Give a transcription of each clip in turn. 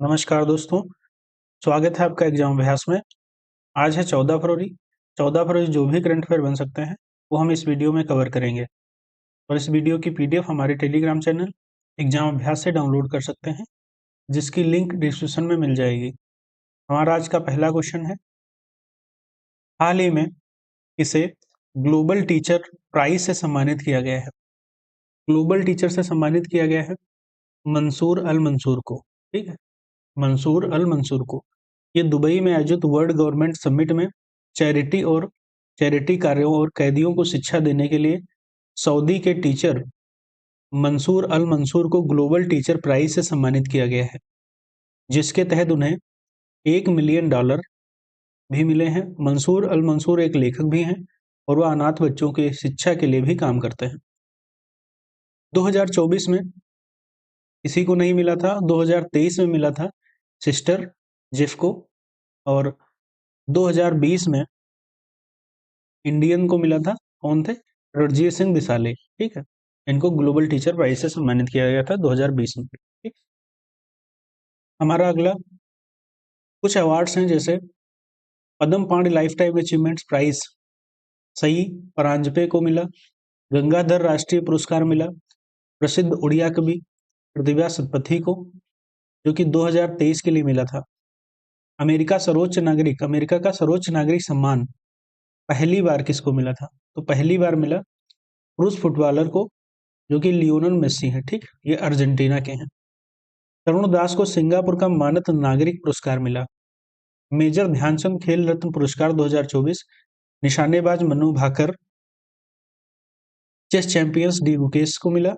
नमस्कार दोस्तों, स्वागत है आपका एग्जाम अभ्यास में। आज है 14 फरवरी। 14 फरवरी जो भी करंट अफेयर बन सकते हैं वो हम इस वीडियो में कवर करेंगे और इस वीडियो की पीडीएफ हमारे टेलीग्राम चैनल एग्जाम अभ्यास से डाउनलोड कर सकते हैं, जिसकी लिंक डिस्क्रिप्शन में मिल जाएगी। हमारा आज का पहला क्वेश्चन है, हाल ही में इसे ग्लोबल टीचर प्राइज से सम्मानित किया गया है। ग्लोबल टीचर से सम्मानित किया गया है मंसूर अल मंसूर को। ठीक है, मंसूर अल मंसूर को। ये दुबई में आयोजित वर्ल्ड गवर्नमेंट समिट में चैरिटी कार्यों और कैदियों को शिक्षा देने के लिए सऊदी के टीचर मंसूर अल मंसूर को ग्लोबल टीचर प्राइज से सम्मानित किया गया है, जिसके तहत उन्हें $1 मिलियन भी मिले हैं। मंसूर अल मंसूर एक लेखक भी हैं और वह अनाथ बच्चों की शिक्षा के लिए भी काम करते हैं। 2024 में किसी को नहीं मिला था, 2023 में मिला था सिस्टर जेफ को, और 2020 में इंडियन को मिला था। कौन थे? रणजीत सिंह दिसाले। ठीक है, इनको ग्लोबल टीचर प्राइज से सम्मानित किया गया था 2020 में। ठीक, हमारा अगला कुछ अवार्ड्स हैं, जैसे Padmapani lifetime achievement prize Sai Paranjpye को मिला, गंगाधर राष्ट्रीय पुरस्कार मिला प्रसिद्ध उड़िया कवि प्रतिभा सत्पथी को, जो कि 2023 के लिए मिला था। अमेरिका का सर्वोच्च नागरिक सम्मान पहली बार किसको मिला था? तो पहली बार मिला पुरुष फुटबॉलर को, जो कि लियोनेल मेसी है। ठीक, ये अर्जेंटीना के हैं। तरुण दास को सिंगापुर का मानद नागरिक पुरस्कार मिला। मेजर ध्यानचंद खेल रत्न पुरस्कार 2024 निशानेबाज Manu Bhaker, chess champions D Gukesh को मिला,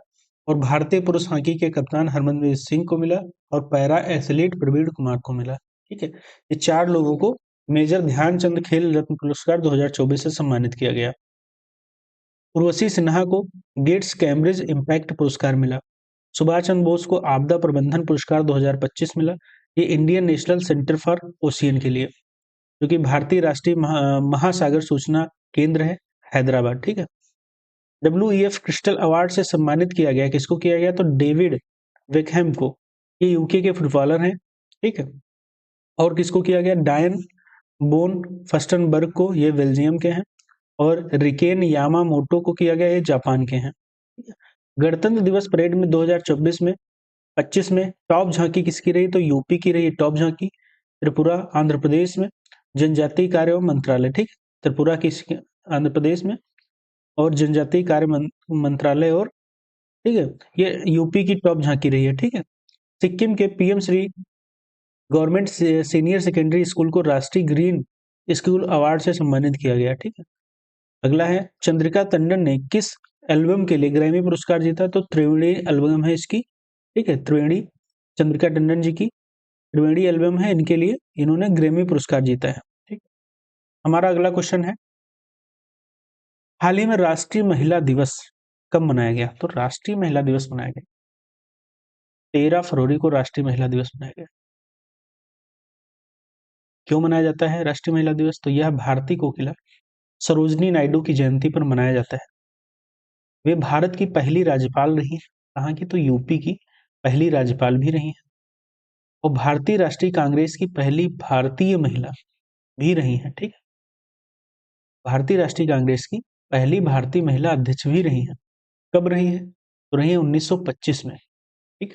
और भारतीय पुरुष हॉकी के कप्तान हरमनप्रीत सिंह को मिला, और पैरा एथलीट प्रवीण कुमार को मिला। ठीक है, ये 4 लोगों को मेजर ध्यानचंद खेल रत्न पुरस्कार 2024 से सम्मानित किया गया। उर्वशी सिन्हा को गेट्स कैम्ब्रिज इम्पैक्ट पुरस्कार मिला। सुभाष चंद्र बोस को आपदा प्रबंधन पुरस्कार 2025 मिला। ये Indian national centre for ocean के लिए, जो कि भारतीय राष्ट्रीय महासागर सूचना केंद्र है हैदराबाद। ठीक है, WEF क्रिस्टल अवार्ड से सम्मानित किया गया। किसको किया गया? तो डेविड बेकहैम को, ये यूके के फुटबॉलर हैं। ठीक है, और किसको किया गया? डायन बोन फस्टनबर्ग को, ये बेल्जियम के हैं, और रिकेन यामामोटो को किया गया, ये जापान के हैं। गणतंत्र दिवस परेड में 2024 में 25 में टॉप झांकी किसकी रही? तो यूपी की रही टॉप झांकी। त्रिपुरा आंध्र प्रदेश में जनजातीय कार्य एवं मंत्रालय। ठीक, त्रिपुरा की आंध्र प्रदेश में, और जनजातीय कार्य मंत्रालय, और ठीक है, ये यूपी की टॉप झांकी रही है। ठीक है, सिक्किम के PM Shri government senior secondary school को राष्ट्रीय ग्रीन स्कूल अवार्ड से सम्मानित किया गया। ठीक है, अगला है, चंद्रिका टंडन ने किस एल्बम के लिए ग्रैमी पुरस्कार जीता? तो त्रिवेणी एल्बम है इसकी। ठीक है, त्रिवेणी, चंद्रिका टंडन जी की त्रिवेणी एल्बम है, इनके लिए इन्होंने ग्रैमी पुरस्कार जीता है। ठीक, हमारा अगला क्वेश्चन है, हाल ही में राष्ट्रीय महिला दिवस कब मनाया गया? तो राष्ट्रीय महिला दिवस मनाया गया 13 फरवरी को राष्ट्रीय महिला दिवस मनाया गया। क्यों मनाया जाता है राष्ट्रीय महिला दिवस? तो यह भारतीय कोकिला सरोजनी नायडू की जयंती पर मनाया जाता है। वे भारत की पहली राज्यपाल रही हैं। कहाँ की? तो यूपी की पहली राज्यपाल भी रही हैं, और भारतीय राष्ट्रीय कांग्रेस की पहली भारतीय महिला भी रही हैं। ठीक है, भारतीय राष्ट्रीय कांग्रेस की पहली भारतीय महिला अध्यक्ष भी रही हैं। कब रही है? तो रही है 1925 में। ठीक,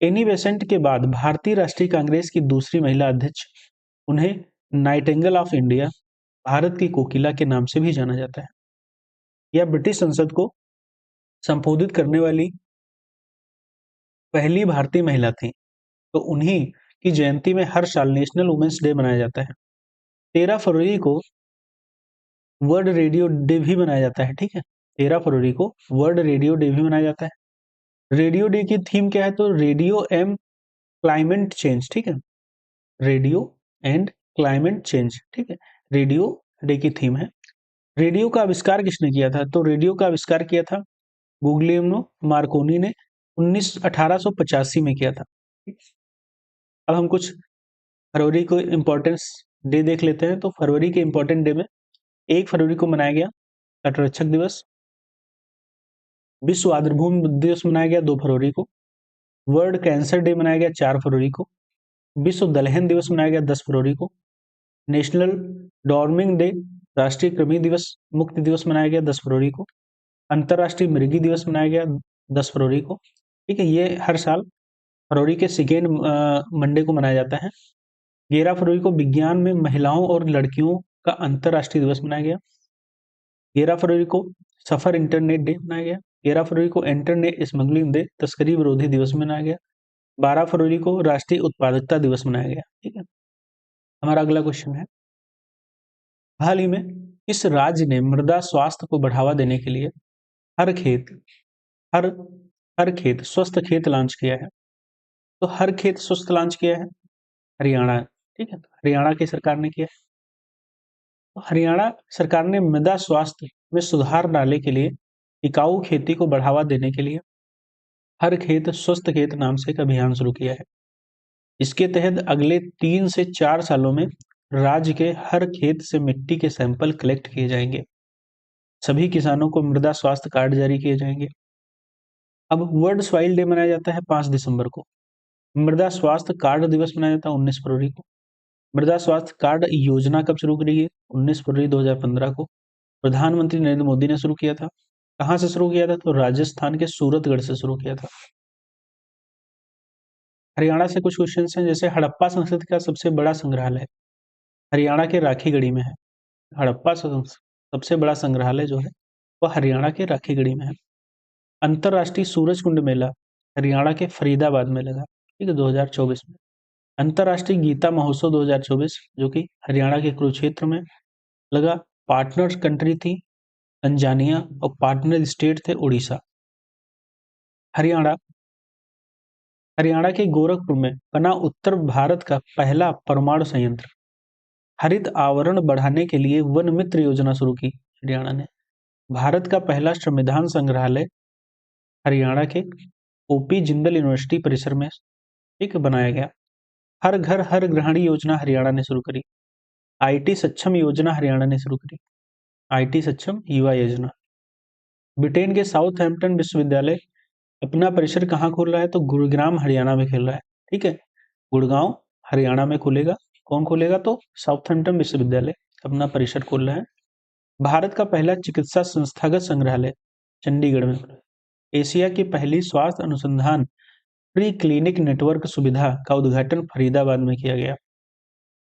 एनी बेसेंट के बाद भारतीय राष्ट्रीय कांग्रेस की दूसरी महिला अध्यक्ष, उन्हें नाइटिंगेल ऑफ इंडिया, भारत की कोकिला के नाम से भी जाना जाता है। यह ब्रिटिश संसद को संबोधित करने वाली पहली भारतीय महिला थी, तो उन्हीं की जयंती में हर साल नेशनल वुमेन्स डे मनाया जाता है। 13 फरवरी को वर्ल्ड रेडियो डे भी मनाया जाता है। ठीक है, 13 फरवरी को वर्ल्ड रेडियो डे भी मनाया जाता है। रेडियो डे की थीम क्या है? तो रेडियो एंड क्लाइमेट चेंज। ठीक है, रेडियो एंड क्लाइमेट चेंज। ठीक है, रेडियो डे की थीम है। रेडियो का आविष्कार किसने किया था? तो रेडियो का आविष्कार किया था गुग्लियमो मार्कोनी ने 1885 में किया था। अब हम कुछ फरवरी को इम्पोर्टेंस डे देख लेते हैं। तो फरवरी के इम्पोर्टेंट डे में 1 फरवरी को मनाया गया तटरक्षक दिवस, विश्व आर्द्रभूमि दिवस मनाया गया 2 फरवरी को, वर्ल्ड कैंसर डे मनाया गया 4 फरवरी को, विश्व दलहन दिवस मनाया गया 10 फरवरी को। नेशनल डॉर्मिंग डे, राष्ट्रीय कृमि दिवस मुक्ति दिवस मनाया गया 10 फरवरी को। अंतर्राष्ट्रीय मृगी दिवस मनाया गया 10 फरवरी को। ठीक है, ये हर साल फरवरी के सेकेंड मंडे को मनाया जाता है। 11 फरवरी को विज्ञान में महिलाओं और लड़कियों का अंतर्राष्ट्रीय दिवस मनाया गया। 11 फरवरी को सफर इंटरनेट डे मनाया गया। 11 फरवरी को इंटरनेट स्मगलिंग डे, तस्करी विरोधी दिवस मनाया गया। 12 फरवरी को राष्ट्रीय उत्पादकता दिवस मनाया गया। ठीक है, हमारा अगला क्वेश्चन है, हाल ही में किस राज्य ने मृदा स्वास्थ्य को बढ़ावा देने के लिए हर खेत हर हर खेत स्वस्थ खेत लॉन्च किया है? तो हर खेत स्वस्थ लॉन्च किया है हरियाणा। ठीक है, तो हरियाणा की सरकार ने किया है। तो हरियाणा सरकार ने मृदा स्वास्थ्य में सुधार लाने के लिए टिकाऊ खेती को बढ़ावा देने के लिए हर खेत स्वस्थ खेत नाम से एक अभियान शुरू किया है। इसके तहत अगले 3 से 4 सालों में राज्य के हर खेत से मिट्टी के सैंपल कलेक्ट किए जाएंगे। सभी किसानों को मृदा स्वास्थ्य कार्ड जारी किए जाएंगे। अब वर्ल्ड सॉइल डे मनाया जाता है 5 दिसंबर को। मृदा स्वास्थ्य कार्ड दिवस मनाया जाता है 19 फरवरी को। मृदा स्वास्थ्य कार्ड योजना कब शुरू करी गई? 19 फरवरी 2015 को प्रधानमंत्री नरेंद्र मोदी ने शुरू किया था। कहाँ से शुरू किया था? तो राजस्थान के सूरतगढ़ से शुरू किया था। हरियाणा से कुछ क्वेश्चन हैं, जैसे हड़प्पा संस्कृति का सबसे बड़ा संग्रहालय हरियाणा के राखीगढ़ी में है। हड़प्पा सबसे बड़ा संग्रहालय जो है वह हरियाणा के राखीगढ़ी में है। अंतरराष्ट्रीय सूरज कुंड मेला हरियाणा के फरीदाबाद में लगा, ठीक है, 2024 में। अंतरराष्ट्रीय गीता महोत्सव 2024 जो कि हरियाणा के कुरुक्षेत्र में लगा। पार्टनर कंट्री थी तंजानिया और पार्टनर स्टेट थे उड़ीसा। हरियाणा हरियाणा के गोरखपुर में बना उत्तर भारत का पहला परमाणु संयंत्र। हरित आवरण बढ़ाने के लिए वन मित्र योजना शुरू की हरियाणा ने। भारत का पहला संविधान संग्रहालय हरियाणा के ओपी जिंदल यूनिवर्सिटी परिसर में एक बनाया गया। हर घर हर गृहिणी योजना हरियाणा ने शुरू करी। आईटी सक्षम योजना हरियाणा ने शुरू करी। आईटी सक्षम युवा योजना। ब्रिटेन के साउथहैम्पटन विश्वविद्यालय अपना परिसर कहाँ खोल रहा है? तो गुरुग्राम हरियाणा में खेल रहा है। ठीक है, गुड़गांव हरियाणा में खुलेगा। कौन खोलेगा? तो साउथहैम्पटन विश्वविद्यालय अपना परिसर खोल रहा है। भारत का पहला चिकित्सा संस्थागत संग्रहालय चंडीगढ़ में खुला। एशिया की पहली स्वास्थ्य अनुसंधान प्री क्लिनिक नेटवर्क सुविधा का उद्घाटन फरीदाबाद में किया गया।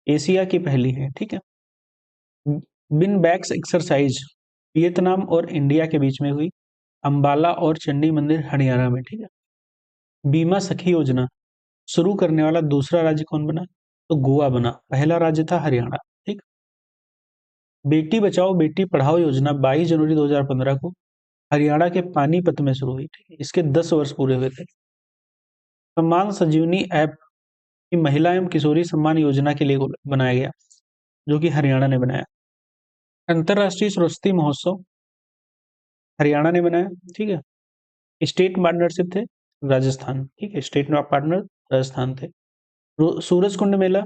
एशिया की पहली है। ठीक है, बिन बैक्स एक्सरसाइज वियतनाम और इंडिया के बीच में हुई। अंबाला और चंडी मंदिर हरियाणा में। ठीक है, बीमा सखी योजना शुरू करने वाला दूसरा राज्य कौन बना? तो गोवा बना। पहला राज्य था हरियाणा। ठीक, बेटी बचाओ बेटी पढ़ाओ योजना 22 जनवरी 2015 को हरियाणा के पानीपत में शुरू हुई। ठीक है, इसके 10 वर्ष पूरे हुए थे। सम्मान संजीवनी ऐप की महिला एवं किशोरी सम्मान योजना के लिए बनाया गया, जो कि हरियाणा ने बनाया। अंतरराष्ट्रीय सरस्वती महोत्सव हरियाणा ने बनाया। ठीक है, स्टेट पार्टनरशिप थे राजस्थान। ठीक है, स्टेट पार्टनर राजस्थान थे। सूरज कुंड मेला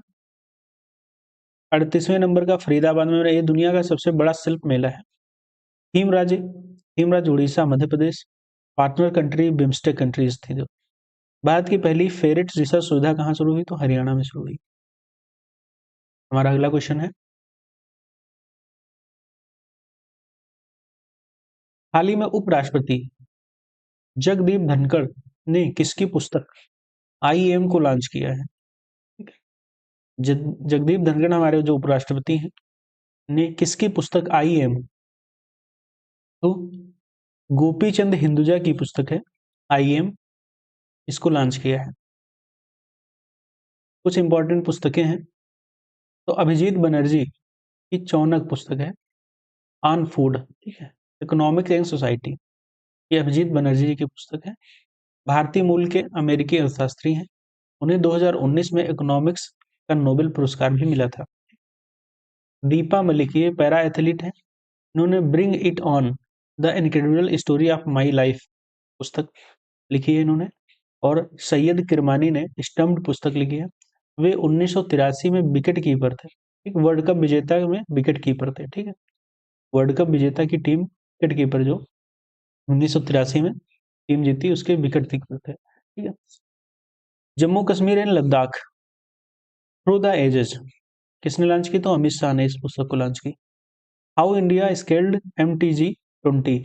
38वें नंबर का फरीदाबाद में। ये दुनिया का सबसे बड़ा शिल्प मेला है। Himraj Orissa Madhya Pradesh. Partner country BIMSTEC countries थी। जो भारत की पहली फेरेट रिसर्च सुविधा कहाँ शुरू हुई? तो हरियाणा में शुरू हुई। हमारा अगला क्वेश्चन है, हाल ही में उपराष्ट्रपति जगदीप धनखड़ ने किसकी पुस्तक आईएम को लॉन्च किया है? ठीक है, जगदीप धनखड़ हमारे जो उपराष्ट्रपति हैं ने किसकी पुस्तक आईएम? तो गोपी चंद हिंदुजा की पुस्तक है आईएम, इसको लॉन्च किया है। कुछ इंपॉर्टेंट पुस्तकें हैं, तो अभिजीत बनर्जी की 54 पुस्तक है ऑन फूड। ठीक है, इकोनॉमिक्स एंड सोसाइटी, ये अभिजीत बनर्जी जी की पुस्तक है। भारतीय मूल के अमेरिकी अर्थशास्त्री हैं। उन्हें 2019 में इकोनॉमिक्स का नोबेल पुरस्कार भी मिला था। दीपा मलिक ये पैरा एथलीट है। इन्होंने bring it on the incredible story of my life पुस्तक लिखी है इन्होंने। और सैयद किरमानी ने स्टम्प्ड पुस्तक लिखी है। वे 1983 में विकेट कीपर थे। ठीक, वर्ल्ड कप विजेता में विकेट कीपर थे। ठीक है, वर्ल्ड कप विजेता की टीम विकेट कीपर जो 1983 में टीम जीती उसके विकेट कीपर थे। ठीक है, Jammu Kashmir and Ladakh through the ages किसने लॉन्च की? तो अमित शाह ने इस पुस्तक को लॉन्च की। How India scaled MTG-20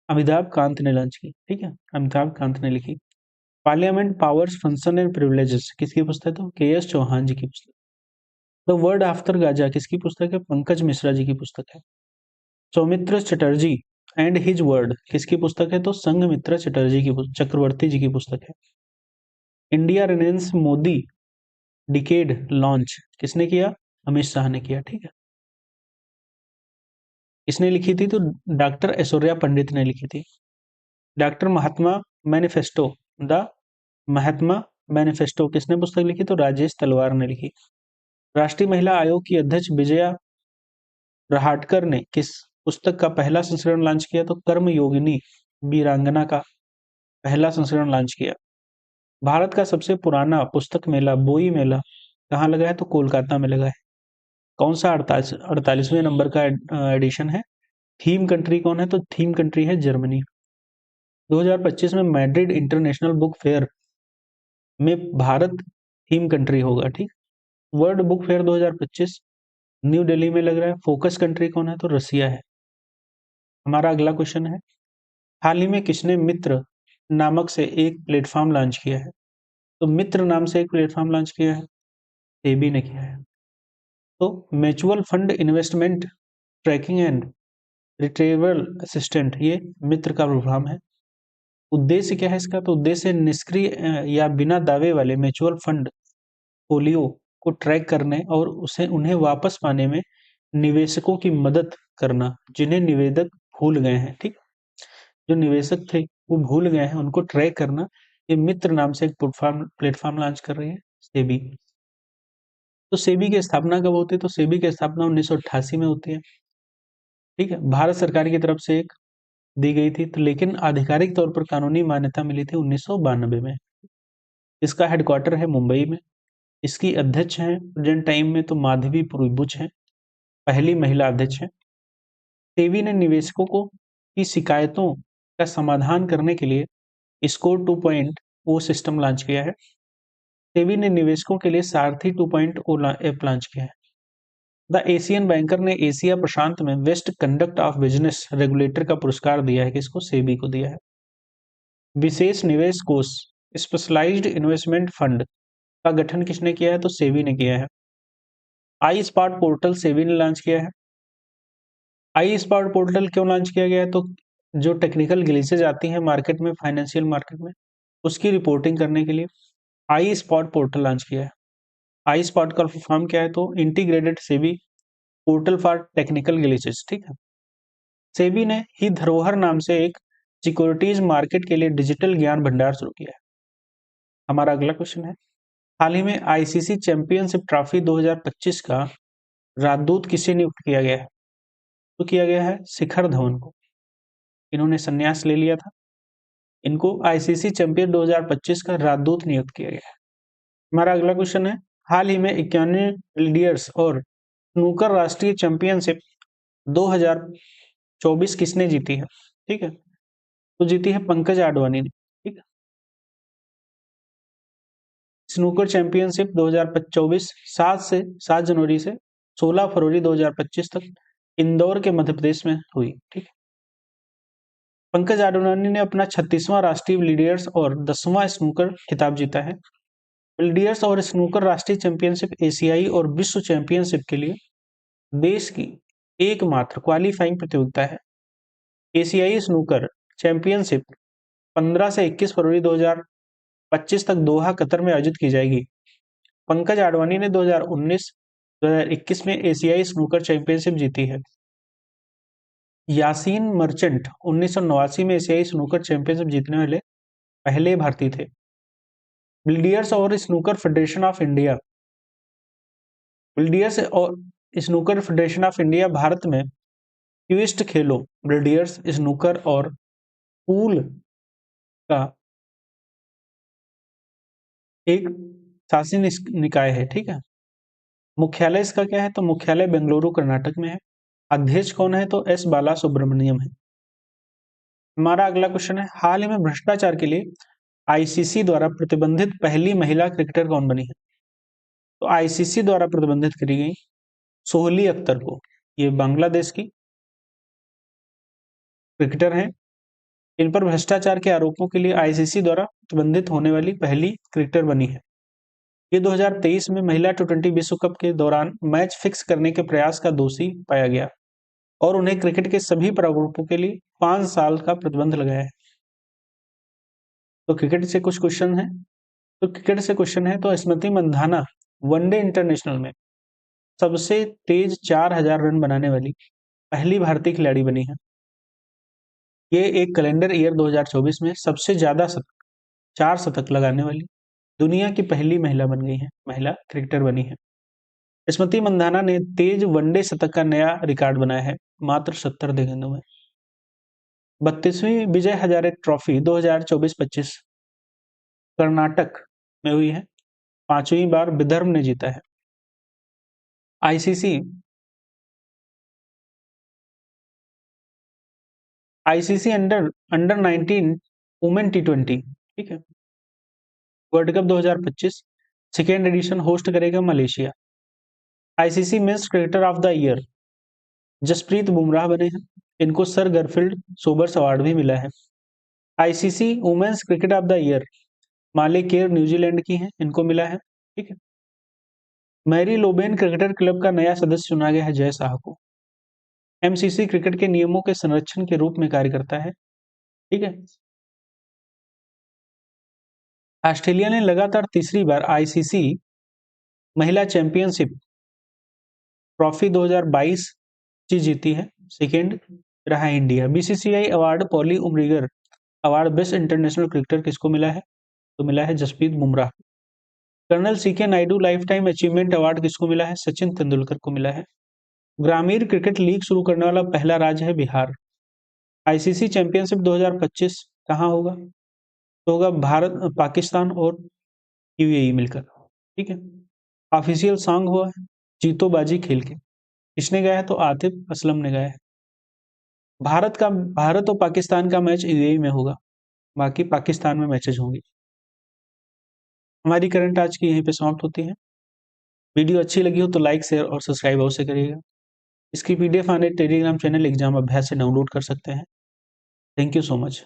Amitabh Kant ने लॉन्च की। ठीक है, अमिताभ कांत ने लिखी। Parliament powers function and privileges किसकी पुस्तक है? तो KS चौहान जी की पुस्तक। द वर्ड आफ्टर गाजा किसकी पुस्तक है? पंकज मिश्रा जी की पुस्तक है। Saumitra Chatterjee and his word किसकी पुस्तक है? तो संघमित्रा चटर्जी की चक्रवर्ती जी की पुस्तक है। इंडिया रिनेंस मोदी डिकेड लॉन्च किसने किया? अमित शाह ने किया। ठीक है, किसने लिखी थी? तो डॉक्टर ऐश्वर्या पंडित ने लिखी थी। Doctor Mahatma manifesto the Mahatma manifesto किसने पुस्तक लिखी? तो राजेश तलवार ने लिखी। राष्ट्रीय महिला आयोग की अध्यक्ष विजया रहाटकर ने किस पुस्तक का पहला संस्करण लॉन्च किया? तो कर्मयोगिनी वीरांगना का पहला संस्करण लॉन्च किया। भारत का सबसे पुराना पुस्तक मेला बोई मेला कहाँ लगा है? तो कोलकाता में लगा है। कौन सा 48वें नंबर का एडिशन है? थीम कंट्री कौन है? तो थीम कंट्री है जर्मनी। 2025 में मैड्रिड इंटरनेशनल बुक फेयर में भारत थीम कंट्री होगा। ठीक, world book fair 2025 new Delhi में लग रहा है। फोकस कंट्री कौन है? तो रसिया है। हमारा अगला क्वेश्चन है, हाल ही में किसने मित्र नामक से एक प्लेटफॉर्म लॉन्च किया है? तो मित्र नाम से एक प्लेटफॉर्म लॉन्च किया है, सेबी ने किया है। तो mutual fund investment tracking and retrieval assistant ये मित्र का प्लेटफॉर्म है। उद्देश्य क्या है इसका? तो उद्देश्य निष्क्रिय या बिना दावे वाले म्यूचुअल फंड पोलियो को ट्रैक करने और उसे उन्हें वापस पाने में निवेशकों की मदद करना जिन्हें निवेदक भूल गए हैं। ठीक, जो निवेशक थे वो भूल गए हैं, उनको ट्रैक करना ये मित्र नाम से एक प्लेटफॉर्म लॉन्च कर रही है सेबी। तो सेबी की स्थापना कब होती है? तो सेबी की स्थापना 1988 में होती है। ठीक है, भारत सरकार की तरफ से एक दी गई थी, तो लेकिन आधिकारिक तौर पर कानूनी मान्यता मिली थी 1992 में। इसका हेडक्वार्टर है मुंबई में। इसकी अध्यक्ष हैं प्रेजेंट टाइम में तो माधवी बुच हैं, पहली महिला अध्यक्ष हैं। सेबी ने निवेशकों को की शिकायतों का समाधान करने के लिए स्कोर 2.0 सिस्टम लॉन्च किया है। सेबी ने निवेशकों के लिए सारथी 2.0 ऐप लॉन्च किया है। द एशियन बैंकर ने एशिया प्रशांत में best conduct of business regulator का पुरस्कार दिया है। किसको? सेबी को दिया है। विशेष निवेश कोष स्पेशलाइज्ड इन्वेस्टमेंट फंड का गठन किसने किया है? तो सेबी ने किया है। आई स्पॉट पोर्टल सेबी ने लॉन्च किया है। आई स्पॉट पोर्टल क्यों लॉन्च किया गया है? तो जो टेक्निकल ग्लिचेज आती हैं मार्केट में, फाइनेंशियल मार्केट में, उसकी रिपोर्टिंग करने के लिए आई स्पॉट पोर्टल लॉन्च किया है। आई स्पॉट का फॉर्म क्या है? तो integrated SEBI portal for technical glitches. ठीक है, सेबी ने ही धरोहर नाम से एक सिक्योरिटीज मार्केट के लिए डिजिटल ज्ञान भंडार शुरू किया है। हमारा अगला क्वेश्चन है, हाल ही में आईसीसी चैंपियनशिप ट्रॉफी 2025 का राजदूत किसे नियुक्त किया गया है? तो किया गया है शिखर धवन को। इन्होंने संन्यास ले लिया था। इनको आईसीसी चैंपियन 2025 का राजदूत नियुक्त किया गया है। हमारा अगला क्वेश्चन है, हाल ही में 91 बिलियर्ड्स और स्नूकर राष्ट्रीय चैंपियनशिप 2024 किसने जीती है? ठीक है, तो जीती है पंकज आडवाणी ने। ठीक है, स्नूकर चैंपियनशिप 2024 7 जनवरी से 16 फरवरी 2025 तक इंदौर के मध्य प्रदेश में हुई। ठीक है, पंकज आडवाणी ने अपना 36वां राष्ट्रीय बिलियर्ड्स और 10वां स्नूकर खिताब जीता है। बिलियर्ड्स और स्नूकर राष्ट्रीय चैंपियनशिप एशियाई और विश्व चैंपियनशिप के लिए देश की एकमात्र क्वालिफाइंग प्रतियोगिता है। एशियाई स्नूकर चैंपियनशिप 15 से 21 फरवरी 2025 तक दोहा कतर में आयोजित की जाएगी। पंकज आडवाणी ने 2019-2021 में एशियाई स्नूकर चैंपियनशिप जीती है। यासीन मर्चेंट 1989 में एशियाई स्नूकर चैंपियनशिप जीतने वाले पहले भारतीय थे। बिलियर्ड्स और snooker federation of India, billiards और snooker federation of India Bharat में ट्विस्ट खेलों बिलियर्ड्स, स्नूकर और पूल का एक शासी निकाय है। ठीक है, मुख्यालय इसका क्या है? तो मुख्यालय बेंगलुरु कर्नाटक में है। अध्यक्ष कौन है? तो एस बाला सुब्रमण्यम है। हमारा अगला क्वेश्चन है, हाल ही में भ्रष्टाचार के लिए आईसीसी द्वारा प्रतिबंधित पहली महिला क्रिकेटर कौन बनी है? तो आईसीसी द्वारा प्रतिबंधित करी गई सोहली अख्तर को, ये बांग्लादेश की क्रिकेटर हैं। इन पर भ्रष्टाचार के आरोपों के लिए आईसीसी द्वारा प्रतिबंधित होने वाली पहली क्रिकेटर बनी है। ये 2023 में महिला टी20 विश्व कप के दौरान मैच फिक्स करने के प्रयास का दोषी पाया गया और उन्हें क्रिकेट के सभी प्रारूपों के लिए 5 साल का प्रतिबंध लगाया है। तो क्रिकेट से कुछ क्वेश्चन है। तो स्मृति मंधाना वनडे इंटरनेशनल में सबसे तेज 4000 रन बनाने वाली पहली भारतीय खिलाड़ी बनी है। ये एक कैलेंडर ईयर 2024 में सबसे ज्यादा 4 शतक लगाने वाली दुनिया की पहली महिला बन गई है, महिला क्रिकेटर बनी है। स्मृति मंधाना ने तेज वनडे शतक का नया रिकॉर्ड बनाया है मात्र 70 गेंदों में। 32वीं विजय हजारे ट्रॉफी 2024-25 कर्नाटक में हुई है। 5वीं बार विदर्भ ने जीता है। आईसीसी अंडर 19 वुमेन टी20, ठीक है, world cup 2025 second edition host करेगा Malaysia. ICC men's cricketer of the year Jasprit Bumrah बने हैं। इनको सर गरफील्ड सोबर्स अवार्ड भी मिला है। ICC women's cricket of the year माले केयर न्यूजीलैंड की हैं, इनको मिला है, ठीक है। मैरी लोबेन क्रिकेटर क्लब का नया सदस्य चुना गया है जय शाह को। एमसीसी क्रिकेट के नियमों के संरक्षण के रूप में कार्य करता है, ठीक है। ऑस्ट्रेलिया ने लगातार तीसरी बार आईसीसी महिला चैंपियनशिप ट्रॉफी 2022 जीती है। सेकेंड रहा India. BCCI award Polly Umrigar award best international cricketer किसको मिला है? तो मिला है Jasprit Bumrah. Colonel CK Naidu lifetime achievement award किसको मिला है? सचिन तेंदुलकर को मिला है। ग्रामीण क्रिकेट लीग शुरू करने वाला पहला राज्य है बिहार। आईसीसी चैंपियनशिप 2025 कहाँ होगा? तो होगा भारत, पाकिस्तान और यूएई मिलकर, ठीक है। ऑफिशियल सॉन्ग हुआ है जीतो बाजी खेल के, किसने गाया है? तो आतिफ असलम ने गाया है। भारत और पाकिस्तान का मैच यूएई में होगा, बाकी पाकिस्तान में मैचेज होंगे। हमारी करंट आज की यहीं पे समाप्त होती है। वीडियो अच्छी लगी हो तो लाइक, शेयर और सब्सक्राइब अवश्य करिएगा। इसकी पीडीएफ हमारे टेलीग्राम चैनल एग्जाम अभ्यास से डाउनलोड कर सकते हैं। Thank you so much.